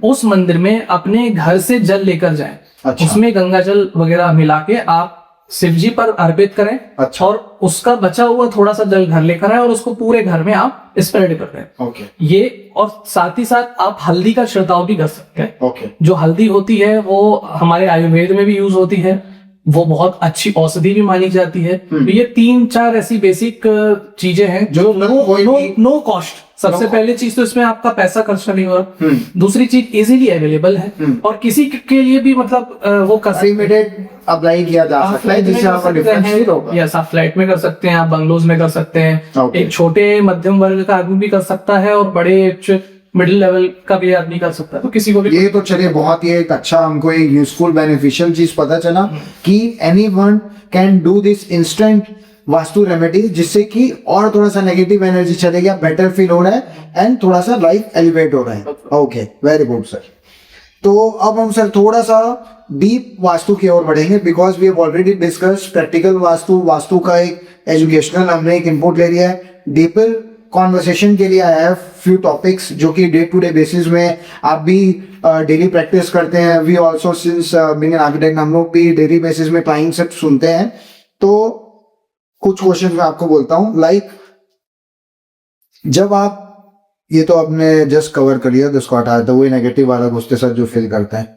उस मंदिर में अपने घर से जल लेकर जाएं। अच्छा। उसमें गंगा जल वगैरह मिला के आप शिव जी पर अर्पित करें। अच्छा। और उसका बचा हुआ थोड़ा सा जल घर लेकर आए और उसको पूरे घर में आप स्प्रेड कर दें। ओके ये, और साथ ही साथ आप हल्दी का छिड़काव भी कर सकते हैं। ओके। जो हल्दी होती है वो हमारे आयुर्वेद में भी यूज होती है, वो बहुत अच्छी औषधि भी मानी जाती है। तो ये 3-4 ऐसी बेसिक चीजें हैं जो नो कॉस्ट। सबसे पहले चीज तो इसमें आपका पैसा खर्च नहीं हो रहा। दूसरी चीज इजीली अवेलेबल है और किसी के लिए भी मतलब वो इमीडिएट अप्लाई किया जा सकता है, जिससे आपका डिफरेंस फील होगा। यस, आप फ्लैट में कर सकते हैं, आप बंगलोज में कर सकते हैं। Okay. एक छोटे मध्यम वर्ग का आदमी भी कर सकता है और बड़े मिडिल लेवल का भी आदमी कर सकता है, तो किसी को भी। ये तो चलिए बहुत ही एक अच्छा हमको एक यूजफुल बेनिफिशियल चीज पता चला कि anyone can do this instant vastu remedy, जिससे कि और थोड़ा सा नेगेटिव एनर्जी चले गया, बेटर फील हो रहा है एंड थोड़ा सा लाइफ एलिवेट हो रहा है। Okay, very good sir. तो अब हम सर थोड़ा सा डीप वास्तु की ओर बढ़ेंगे, because we have already discuss practical vastu, vastu का एक एजुकेशनल हमने एक इनपुट ले लिया है। डीपर कॉन्वर्सेशन के लिए आई हैव फ्यू टॉपिक्स जो कि डे टू डे बेसिस में आप भी डेली प्रैक्टिस करते हैं। We also since being an architect हम लोग भी डेली बेसिस में क्लाइंट से सुनते हैं। तो कुछ क्वेश्चन मैं आपको बोलता हूं, लाइक जब आप, ये तो आपने जस्ट कवर कर लिया, जिसको हटाया था वही नेगेटिव वाला घुसते सर जो फील करते हैं।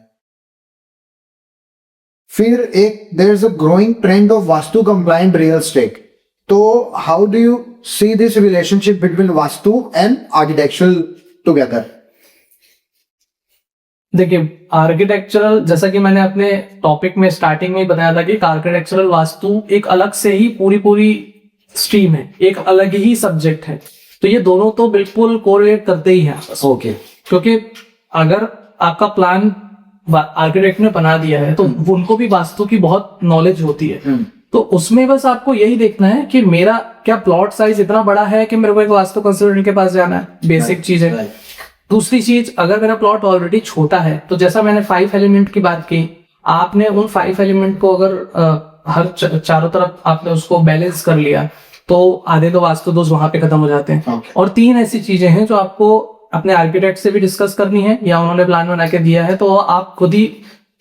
फिर एक there is a growing trend of vastu compliant real estate. तो how do you see this relationship between vastu and architectural together? देखिए, आर्किटेक्चरल, जैसा कि मैंने अपने टॉपिक में स्टार्टिंग में ही बताया था कि आर्किटेक्चरल वास्तु एक अलग से ही पूरी स्ट्रीम है, एक अलग ही सब्जेक्ट है। तो ये दोनों तो बिल्कुल कोरिलेट करते ही हैं। ओके। क्योंकि अगर आपका प्लान आर्किटेक्ट ने बना दिया है तो उनको भी वास्तु की बहुत नॉलेज होती है। तो उसमें बस आपको यही देखना है कि मेरा क्या प्लॉट साइज इतना बड़ा है कि मेरे को एक वास्तु कंसल्टेंट के पास जाना है, बेसिक चीज है। दूसरी चीज, अगर मेरा प्लॉट ऑलरेडी छोटा है तो जैसा मैंने 5 एलिमेंट की बात की, आपने उन 5 एलिमेंट को अगर हर चारों तरफ आपने उसको बैलेंस कर लिया तो आधे तो वास्तु दोष वहां पे खत्म हो जाते हैं। और 3 ऐसी चीजें हैं जो आपको अपने आर्किटेक्ट से भी डिस्कस करनी है या उन्होंने प्लान बना के दिया है तो आप खुद ही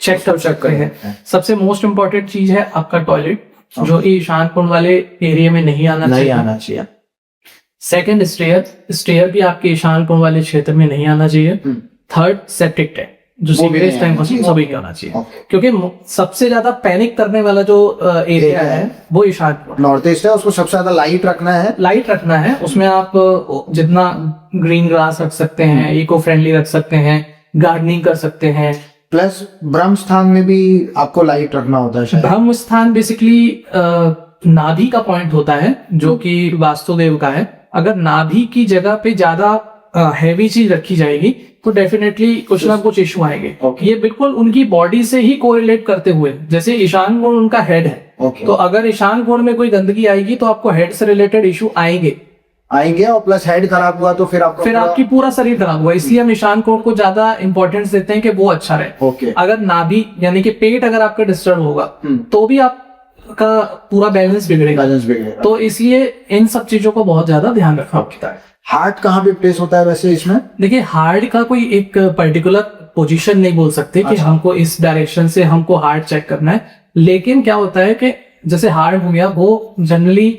चेक कर हैं। सबसे मोस्ट इंपॉर्टेंट चीज है आपका टॉयलेट, जो ईशान कोण वाले एरिया में नहीं आना चाहिए। सेकंड, स्टेयर भी आपके ईशान कोण वाले क्षेत्र में नहीं आना चाहिए। थर्ड, सेप्टिक टैंक, जो सीवरेज टैंक सभी नहीं होना चाहिए, क्योंकि सबसे ज्यादा पैनिक करने वाला जो एरिया है वो ईशान कोण नॉर्थ ईस्ट है, उसको सबसे ज्यादा लाइट रखना है। उसमें आप जितना ग्रीन ग्रास रख सकते हैं, इको फ्रेंडली रख सकते हैं, गार्डनिंग कर सकते हैं। प्लस ब्रह्म स्थान में भी आपको लाइट रखना होता है। ब्रह्म स्थान बेसिकली नाभि का पॉइंट होता है जो कि वास्तुदेव का है। अगर नाभि की जगह पे ज्यादा हैवी चीज रखी जाएगी तो डेफिनेटली कुछ ना कुछ इश्यू आएंगे। ये बिल्कुल उनकी बॉडी से ही कोरिलेट करते हुए, जैसे ईशान कोण उनका हेड है, तो अगर ईशान कोण में कोई गंदगी आएगी तो आपको हेड से रिलेटेड इश्यू आएंगे और प्लस हेड खराब हुआ तो फिर आपकी पूरा शरीर खराब हुआ। इसलिए हम ईशान कोण को ज्यादा इंपॉर्टेंस देते हैं कि वो अच्छा रहे। अगर नाभि यानी कि पेट अगर आपका डिस्टर्ब होगा तो भी आपका पूरा बैलेंस बिगड़ेगा। तो इसलिए इन सब चीजों को बहुत ज्यादा ध्यान रखना होता है। हार्ट कहाँ पे प्लेस होता है वैसे इसमें? देखिए, हार्ट का कोई एक पर्टिकुलर पोजीशन नहीं बोल सकते कि हमको इस डायरेक्शन से हमको हार्ट चेक करना है, लेकिन क्या होता है कि जैसे हार्ट हो गया, वो जनरली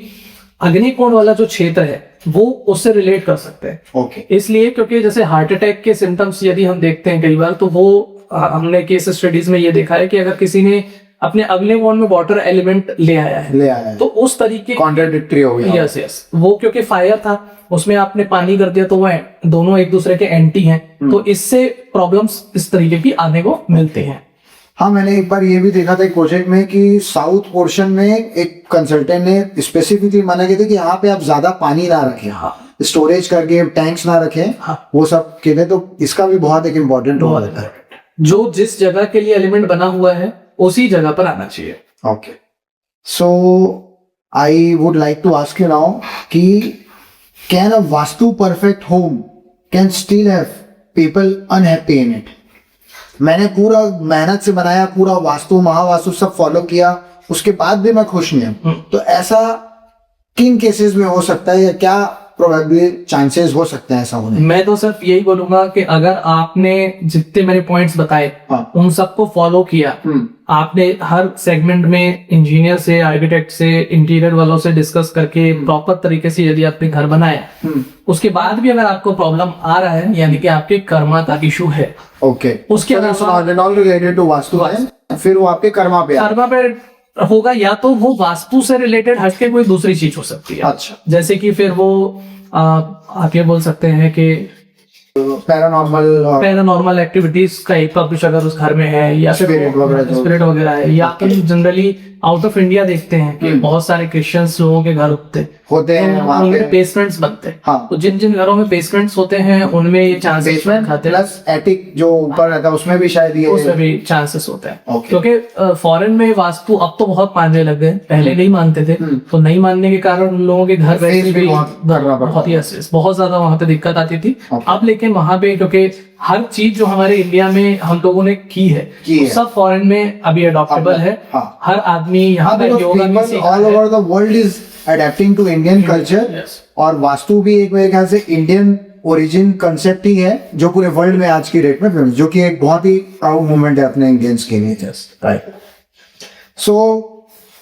अग्निकोण वाला जो क्षेत्र है वो उससे रिलेट कर सकते हैं। इसलिए क्योंकि जैसे हार्ट अटैक के सिम्टम्स यदि हम देखते हैं कई बार, तो वो हमने केस स्टडीज में ये देखा है कि अगर किसी ने अपने अगले कोण में वाटर एलिमेंट ले आया है तो उस तरीके कॉन्ट्राडिक्टरी हो गया। यस, वो क्योंकि फायर था उसमें आपने पानी कर दिया तो वो दोनों एक दूसरे के एंटी हैं, तो इससे प्रॉब्लम्स इस तरीके की आने को मिलते हैं। हाँ, मैंने एक बार ये भी देखा था एक प्रोजेक्ट में कि साउथ पोर्शन में एक कंसल्टेंट ने स्पेसिफिकली माना गया था कि यहाँ पे आप ज्यादा पानी ना रखें, स्टोरेज करके टैंक्स ना रखें, वो सब कहते। तो इसका भी बहुत एक इम्पोर्टेंट रोल है। जो जिस जगह के लिए एलिमेंट बना हुआ है उसी जगह पर आना चाहिए। Okay, so I would like to ask you now कि can a vastu perfect home can still have people unhappy in it? मैंने पूरा मेहनत से बनाया, पूरा वास्तु महावास्तु सब फॉलो किया, उसके बाद भी मैं खुश नहीं हूं, तो ऐसा किन केसेस में हो सकता है या क्या प्रोबेबली चांसेस हो सकते हैं ऐसा होने? मैं तो सिर्फ यही बोलूंगा कि अगर आपने जितने मेरे पॉइंट्स बताए उन सबको फॉलो किया, आपने हर सेगमेंट में इंजीनियर से, आर्किटेक्ट से, इंटीरियर वालों से डिस्कस करके प्रॉपर तरीके से यदि आपने घर बनाया, उसके बाद भी अगर आपको प्रॉब्लम आ रहा है, यानी कि आपके कर्मा का इशू है, ओके, उसके अलावा रिलेटेड टू वास्तु है, फिर वो आपके कर्मा पे होगा, या तो वो वास्तु से रिलेटेड हटके कोई दूसरी चीज हो सकती है। अच्छा, जैसे कि फिर वो आप ये बोल सकते हैं कि पैरानॉर्मल एक्टिविटीज का एक कुछ अगर उस घर में है, या स्पिरिट वगैरह है, या फिर जनरली आउट ऑफ इंडिया देखते हैं कि बहुत सारे क्रिश्चियंस लोगों के घर होते हैं, वहाँ पे बेसमेंट्स बनते हैं। हाँ। तो जिन जिन घरों में बेसमेंट्स होते हैं उनमें ये चांसेस खाते हैं, प्लस एटिक जो ऊपर रहता है उसमें भी शायद ये उसमें भी चांसेस होते हैं। Okay. क्योंकि फॉरेन में वास्तु अब तो बहुत मानने लग गए, पहले नहीं मानते थे, तो नहीं मानने के कारण उन लोगों के घर वैसे भी बहुत ही बहुत ज्यादा वहां पे दिक्कत आती थी। अब लेकिन वहां पे क्योंकि हर चीज जो हमारे इंडिया में हम लोगों ने की है, सब फॉरेन में अभी अडॉप्टेबल है। हाँ। हर आदमी यहाँ पे योगा भी सीखा ऑल है। Over the world is adapting to Indian culture, Yes. और वास्तु भी एक मेरे ख्याल से इंडियन ओरिजिन कंसेप्ट ही है जो पूरे वर्ल्ड में आज की डेट में फेमस, जो कि एक बहुत ही प्राउड मोमेंट है अपने इंडियंस के लिए। सो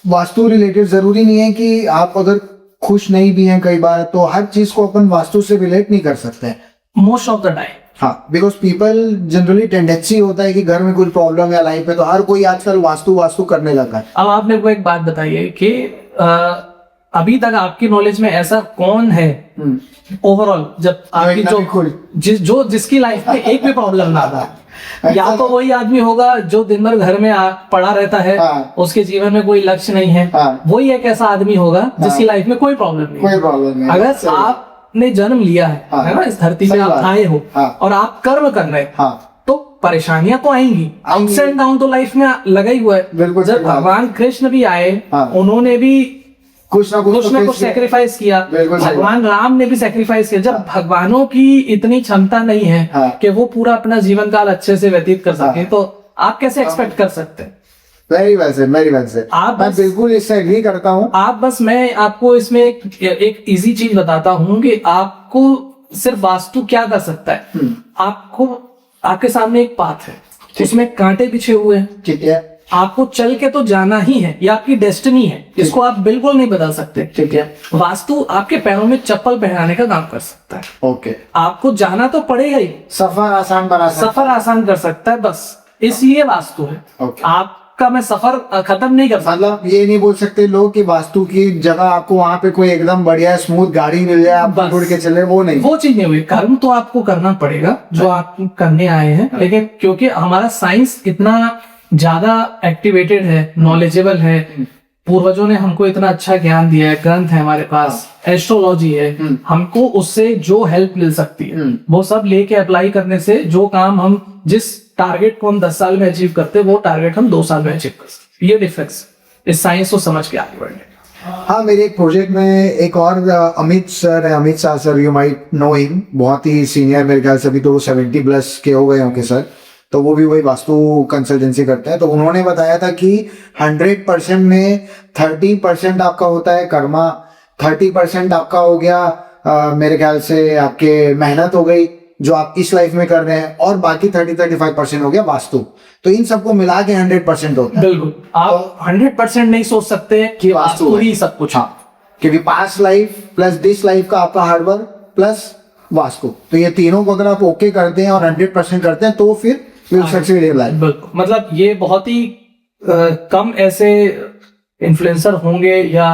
वास्तु रिलेटेड जरूरी नहीं है कि आप अगर खुश नहीं भी हैं, कई बार तो हर चीज को अपन वास्तु से रिलेट नहीं कर सकते हैं मोस्ट ऑफ द टाइम। हाँ, बिकॉज पीपल जनरली टेंडेंसी होता है कि घर में कोई प्रॉब्लम है लाइफ में, तो हर कोई आजकल वास्तु करने लगा है। अब आप मेरे को एक बात बताइए कि अभी तक आपकी नॉलेज में ऐसा कौन है ओवरऑल, जब आपकी जिसकी लाइफ में एक भी प्रॉब्लम ना था? या तो वही आदमी होगा जो दिन भर घर में पड़ा रहता है, हाँ। उसके जीवन में कोई लक्ष्य नहीं है। हाँ। वही एक ऐसा आदमी होगा जिसकी लाइफ में कोई प्रॉब्लम नहीं है। अगर आपने जन्म लिया है ना, इस धरती में आप आए हो और आप कर्म कर रहे हैं, तो परेशानियां तो आएंगी, अप्स एंड डाउन तो लाइफ में लगा ही हुआ है। जब भगवान कृष्ण भी आए, उन्होंने भी कुछ ना कुछ सेक्रीफाइस किया, भगवान राम ने भी सेक्रीफाइस किया। जब भगवानों की इतनी क्षमता नहीं है कि वो पूरा अपना जीवन काल अच्छे से व्यतीत कर सके, तो आप कैसे एक्सपेक्ट कर सकते हैं? Very well said. मैं बिल्कुल इससे एग्री करता हूँ। मैं आपको इसमें एक इजी चीज बताता हूँ कि आपको सिर्फ वास्तु क्या कर सकता है। आपके सामने एक पाथ है, उसमें कांटे बिछे हुए हैं, ठीक है, आपको चल के तो जाना ही है, ये आपकी डेस्टिनी है, इसको आप बिल्कुल नहीं बदल सकते, ठीक है। वास्तु आपके पैरों में चप्पल पहनाने का काम कर सकता है, ओके। आपको जाना तो पड़ेगा ही, सफर आसान कर सकता है, बस इसलिए वास्तु है। आपका मैं सफर खत्म नहीं कर सकता। मतलब ये नहीं बोल सकते लोग कि वास्तु की जगह आपको वहाँ पे कोई एकदम बढ़िया स्मूथ गाड़ी मिल जाए, आप उड़ के चले, वो नहीं, वो चीज नहीं हुई। कर्म तो आपको करना पड़ेगा जो आप करने आए हैं, लेकिन क्योंकि हमारा साइंस इतना ज्यादा एक्टिवेटेड है, नॉलेजेबल है, पूर्वजों ने हमको इतना अच्छा ज्ञान दिया है, ग्रंथ है हमारे पास, एस्ट्रोलॉजी है, हमको उससे जो हेल्प मिल सकती है वो सब लेके अप्लाई करने से जो काम हम जिस टारगेट को हम 10 साल में अचीव करते हैं, वो टारगेट हम 2 साल में अचीव कर सकते। ये डिफरेंस इस साइंस को समझ के आगे बढ़ने। हाँ, मेरे एक प्रोजेक्ट में एक और अमित सर है, Amit Shah sir, you might know him, बहुत ही सीनियर, मेरे ख्याल से अभी तो 70+ के हो गए होंगे सर, तो वो भी वही वास्तु कंसल्टेंसी करते हैं। तो उन्होंने बताया था कि 100% में 30% आपका होता है कर्मा, 30% आपका हो गया मेरे ख्याल से आपके मेहनत हो गई जो आप इस लाइफ में कर रहे हैं, और बाकी 30-35% हो गया वास्तु। तो इन सबको मिला के 100% होता है। बिल्कुल, आप 100% नहीं सोच सकते कि वास्तु ही सब कुछ। हाँ, क्योंकि past life plus this life का आपका हार्डवर्क प्लस वास्तु, तो ये तीनों को अगर आप ओके करते हैं और 100% करते हैं तो फिर सक्सेस इन लाइफ। मतलब ये बहुत ही कम ऐसे इन्फ्लुएंसर होंगे या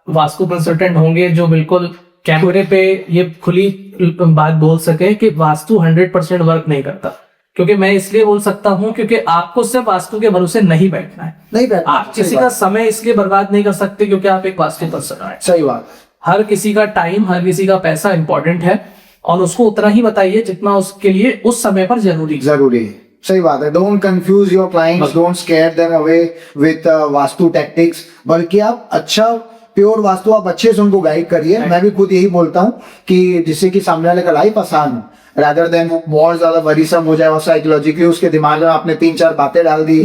वास्तु कंसल्टेंट होंगे जो बिल्कुल कैमरे पे ये खुली बात बोल सके कि वास्तु 100% वर्क नहीं करता। क्योंकि मैं इसलिए बोल सकता हूँ क्योंकि आपको सिर्फ वास्तु के भरोसे नहीं बैठना है, आप किसी का समय इसलिए बर्बाद नहीं कर सकते क्योंकि आप एक वास्तु पर्सन हैं। सही बात। हर किसी का टाइम, हर किसी का पैसा इंपॉर्टेंट है, और उसको उतना ही बताइए जितना उसके लिए उस समय पर जरूरी है। सही बात है। Don't confuse your clients, don't square them away with vastu tactics, बल्कि आप अच्छा प्योर वास्तु आप अच्छे से उनको गाइड करिए। मैं भी खुद यही बोलता हूँ कि जिससे कि सामने वाले का लाइफ आसान हो, रादर देन बहुत ज्यादा वरीसम हो जाए और साइकोलॉजिकली उसके दिमाग में आपने 3-4 बातें डाल दी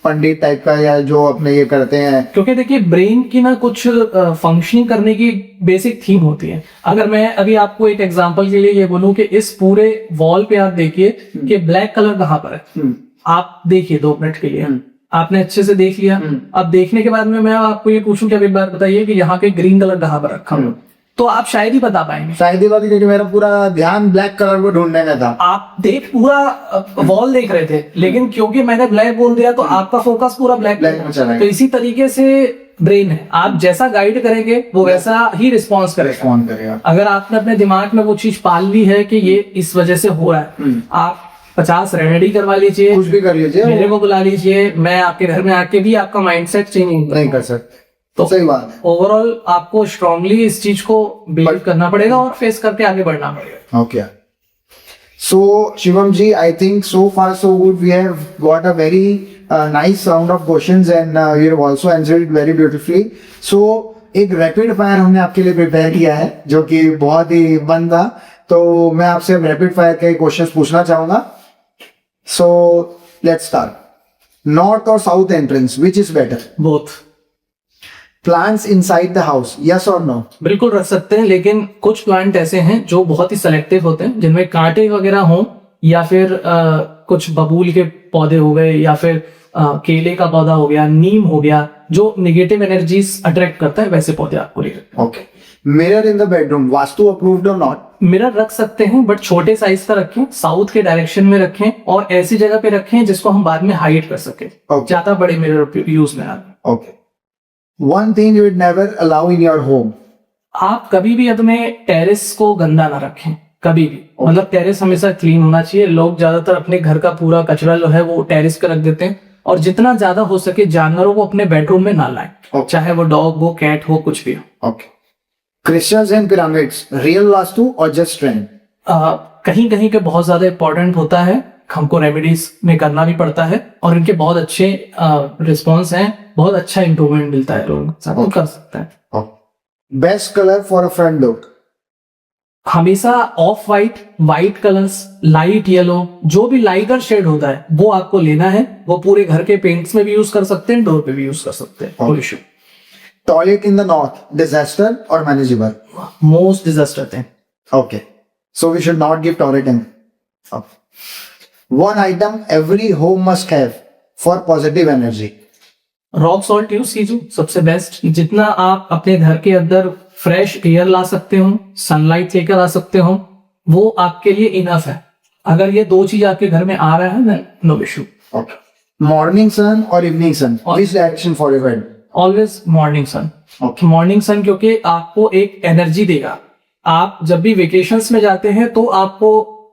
पंडित टाइप का, या जो अपने ये करते हैं। क्योंकि देखिए ब्रेन की ना कुछ फंक्शनिंग करने की बेसिक थीम होती है। अगर मैं अभी आपको एक एग्जांपल के लिए ये बोलूं कि इस पूरे वॉल पे आप देखिए कि ब्लैक कलर कहाँ पर है, आप देखिए 2 मिनट के लिए, आपने अच्छे से देख लिया। अब देखने के बाद में मैं आपको ये पूछूं कि अब एक बार बताइए कि यहाँ पे ग्रीन कलर कहाँ पर रखा हुआ, तो आप शायद ही बता पाएंगे। शायद ही बात है, क्योंकि मेरा पूरा ध्यान ब्लैक कलर को ढूंढने में था। आप पूरा वॉल देख रहे थे, लेकिन क्योंकि मैंने ब्लैक बोल दिया तो आपका फोकस पूरा ब्लैक में चला गया। तो इसी तरीके से ब्रेन है, आप जैसा गाइड करेंगे वो वैसा ही रिस्पॉन्स करेगा। अगर आपने अपने दिमाग में वो चीज पाल ली है कि ये इस वजह से हो रहा है, आप 50 रेमेडी करवा लीजिए, कुछ भी कर लीजिए, मेरे को बुला लीजिए, मैं आपके घर में आके भी आपका माइंडसेट चेंज नहीं कर सकते। तो सही बात है। ओवरऑल आपको स्ट्रांगली इस चीज को बिलीव करना पड़ेगा और फेस करके आगे बढ़ना पड़ेगा। Okay. So Shivam ji, I think so far so good. We have got a very nice round of questions and you have also answered it very beautifully. So एक रैपिड फायर हमने आपके लिए prepare किया है जो कि बहुत ही बन था, तो मैं आपसे रैपिड फायर के क्वेश्चंस पूछना चाहूंगा। So let's start. North or south entrance, which is better? Both. Plants inside the house, yes or no? बिल्कुल रख सकते हैं, लेकिन कुछ प्लांट ऐसे हैं जो बहुत ही सेलेक्टिव होते हैं, जिनमें कांटे वगैरह हों, या फिर कुछ बबूल के पौधे हो गए, या फिर केले का पौधा हो गया, नीम हो गया, जो निगेटिव एनर्जीज अट्रैक्ट करता है, वैसे पौधे आपको लेकर। Okay. Mirror in the bedroom, vastu approved और नॉट? मिरर रख सकते हैं, बट छोटे साइज का रखें, साउथ के डायरेक्शन में रखें, और ऐसी जगह पे रखें जिसको हम बाद में हाइड कर सकें। ज्यादा बड़े मिरर यूज में आते हैं। Okay. One thing you would never allow in your home. आप कभी भी अपने टेरेस को गंदा ना रखें, कभी भी। मतलब टेरेस हमेशा क्लीन होना चाहिए। लोग ज्यादातर अपने घर का पूरा कचरा जो है वो टेरेस पे रख देते हैं, और जितना ज्यादा हो सके जानवरों को अपने बेडरूम में ना लाएं, चाहे वो डॉग हो, कैट हो, कुछ भी हो। Okay. Crystals and pyramids, real vastu और just trend? कहीं कहीं के बहुत ज्यादा इंपॉर्टेंट होता है, हमको रेमेडीज में करना भी पड़ता है, और इनके बहुत अच्छे रिस्पॉन्स हैं, बहुत अच्छा इंप्रूवमेंट मिलता है, लोग सब कर सकता है। Best colour for a front look? हमेशा off white colours, light yellow, जो भी लाइटर शेड होता है वो आपको लेना है। वो पूरे घर के पेंट्स में भी यूज कर सकते हैं, डोर पे भी यूज कर सकते हैं, कोई issue. Toilet in the north, disaster और मैनेजेबल? मोस्ट डिजास्टर थे। Okay, so we should not give toilet in. One item every home must have for positive energy? Rock salt use कीजिए, सबसे बेस्ट। जितना आप अपने घर के अंदर फ्रेश एयर ला सकते हो, सनलाइट लेकर आ सकते हो, वो आपके लिए इनफ है। अगर ये दो चीज आपके घर में आ रहा है, नो इशू। मॉर्निंग सन और evening sun, which direction for your head? Always morning sun. Morning sun क्योंकि आपको एक एनर्जी देगा। आप जब भी वेकेशंस में जाते हैं तो आपको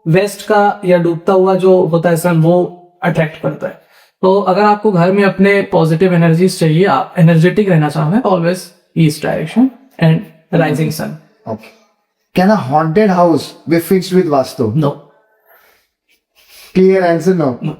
वेस्ट का या डूबता हुआ जो होता है सन, वो अट्रैक्ट करता है। तो अगर आपको घर में अपने पॉजिटिव एनर्जीज चाहिए, आप एनर्जेटिक रहना चाहते हैं, always east direction and rising sun. Can a haunted house be fixed with vastu? No. Clear answer, no.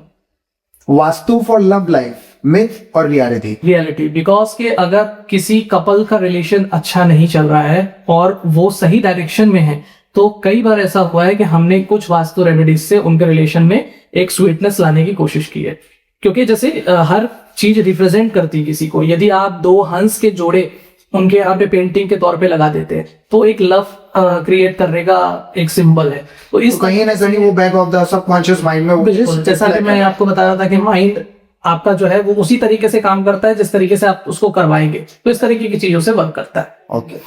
Vastu for love life, myth और रियलिटी? रियलिटी, बिकॉज के अगर किसी कपल का रिलेशन अच्छा नहीं चल रहा है और वो सही डायरेक्शन में है, तो कई बार ऐसा हुआ है कि हमने कुछ वास्तु रेमेडीज से उनके रिलेशन में एक स्वीटनेस लाने की कोशिश की है। क्योंकि जैसे हर चीज रिप्रेजेंट करती है किसी को। यदि आप दो हंस के जोड़े उनके यहाँ पे पेंटिंग के तौर पे लगा देते हैं, तो एक लव क्रिएट करने का एक सिंबल है। तो इस कहीं ना कहीं वो back of the subconscious mind में, जैसा कि मैं आपको बता रहा था कि माइंड आपका जो है वो उसी तरीके से काम करता है जिस तरीके से आप उसको करवाएंगे, तो इस तरीके की चीजों से वर्क करता है। Okay.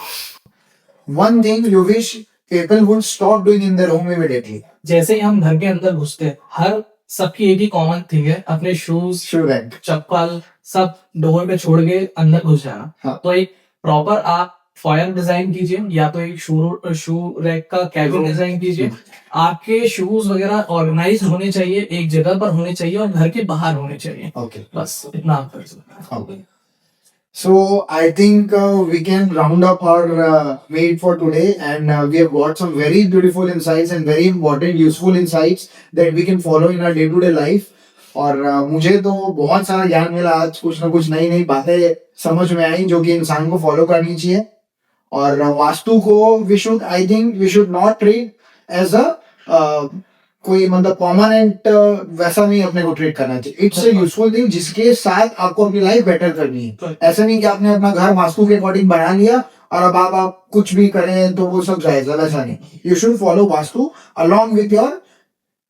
One thing you wish people would stop doing in their home immediately? जैसे ही हम घर के अंदर घुसते हैं, हर सबकी एक ही कॉमन थिंग है, अपने शूज, चप्पल सब डोर पे छोड़ के अंदर घुस जाना। हाँ। तो एक प्रॉपर आप फॉयल डिजाइन कीजिए, या तो एक शू रैक का कैबिन डिजाइन कीजिए। आपके शूज वगैरह ऑर्गेनाइज होने चाहिए, एक जगह पर होने चाहिए, और घर के बाहर होने चाहिए। ओके, बस इतना आप कर सकते हैं। Okay, so I think we can round up our meet for today, and we have got some very beautiful insights and very important useful insights that we can follow in our day to day life. और मुझे तो बहुत सारा ज्ञान मिला आज, कुछ ना कुछ नई नई बातें समझ में आई जो कि इंसान को फॉलो करनी चाहिए। और वास्तु को I think we should not treat as a कोई मतलब परमानेंट वैसा नहीं अपने को ट्रीट करना चाहिए। इट्स अ यूजफुल थिंग जिसके साथ आपको अपनी लाइफ बेटर करनी है। ऐसा नहीं कि आपने अपना घर वास्तु के अकॉर्डिंग बना लिया और अब आप कुछ भी करें तो वो सब जायज, ऐसा नहीं। You should follow vastu along with your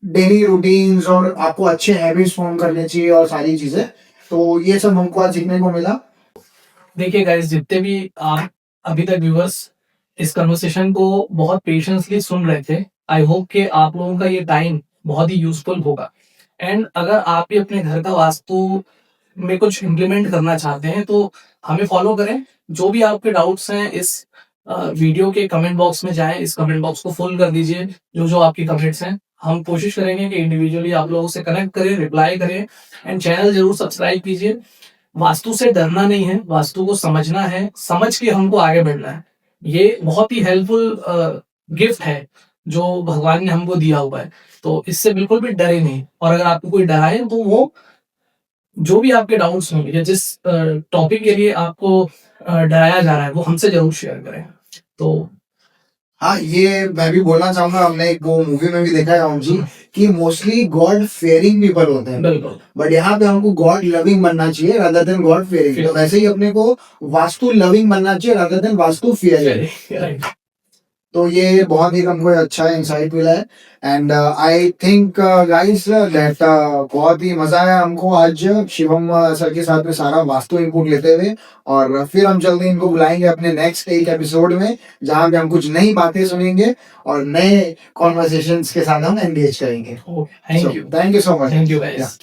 daily routines, और आपको अच्छे हैबिट्स फॉर्म करने चाहिए और सारी चीजें। तो ये सब हमको आज सीखने को मिला। देखिए गाइस, जितने भी आप अभी तक व्यूअर्स इस कन्वर्सेशन को बहुत पेशेंसली सुन रहे थे, आई होप कि आप लोगों का ये टाइम बहुत ही यूजफुल होगा। एंड अगर आप भी अपने घर का वास्तु में कुछ इम्प्लीमेंट करना चाहते हैं तो हमें फॉलो करें। जो भी आपके डाउट्स हैं इस वीडियो के कमेंट बॉक्स में जाएं, इस कमेंट बॉक्स को फुल कर दीजिए। जो जो आपकी कमेंट्स हैं हम कोशिश करेंगे कि इंडिविजुअली आप लोगों से कनेक्ट करें, रिप्लाई करें। एंड चैनल जरूर सब्सक्राइब कीजिए। वास्तु से डरना नहीं है, वास्तु को समझना है, समझ के हमको आगे बढ़ना है। ये बहुत ही हेल्पफुल गिफ्ट है जो भगवान ने हमको दिया हुआ है, तो इससे बिल्कुल भी डरे नहीं। और अगर आपको कोई डराए तो वो जो भी आपके डाउट्स होंगे या जिस टॉपिक के लिए आपको डराया जा रहा है वो हमसे जरूर शेयर करें। तो हाँ, ये मैं भी बोलना चाहूंगा, हमने एक वो मूवी में भी देखा है राम जी कि मोस्टली गॉड फेयरिंग पीपल होते हैं, बिल्कुल बट यहाँ पे हमको गॉड लविंग बनना चाहिए रादर देन गॉड फेयरिंग। तो वैसे ही अपने को वास्तु लविंग बनना चाहिए rather than vastu fearing. Right. तो ये बहुत ही हमको अच्छा इंसाइट मिला है। And I think guys that बहुत ही मजा आया हमको आज शिवम सर के साथ में सारा वास्तु इनपुट लेते हुए। और फिर हम जल्दी इनको बुलाएंगे अपने नेक्स्ट एक एपिसोड में, जहां पे हम कुछ नई बातें सुनेंगे और नए कॉन्वर्सेशंस के साथ हम एंगेज करेंगे। Thank you thank you so much. Thank you guys.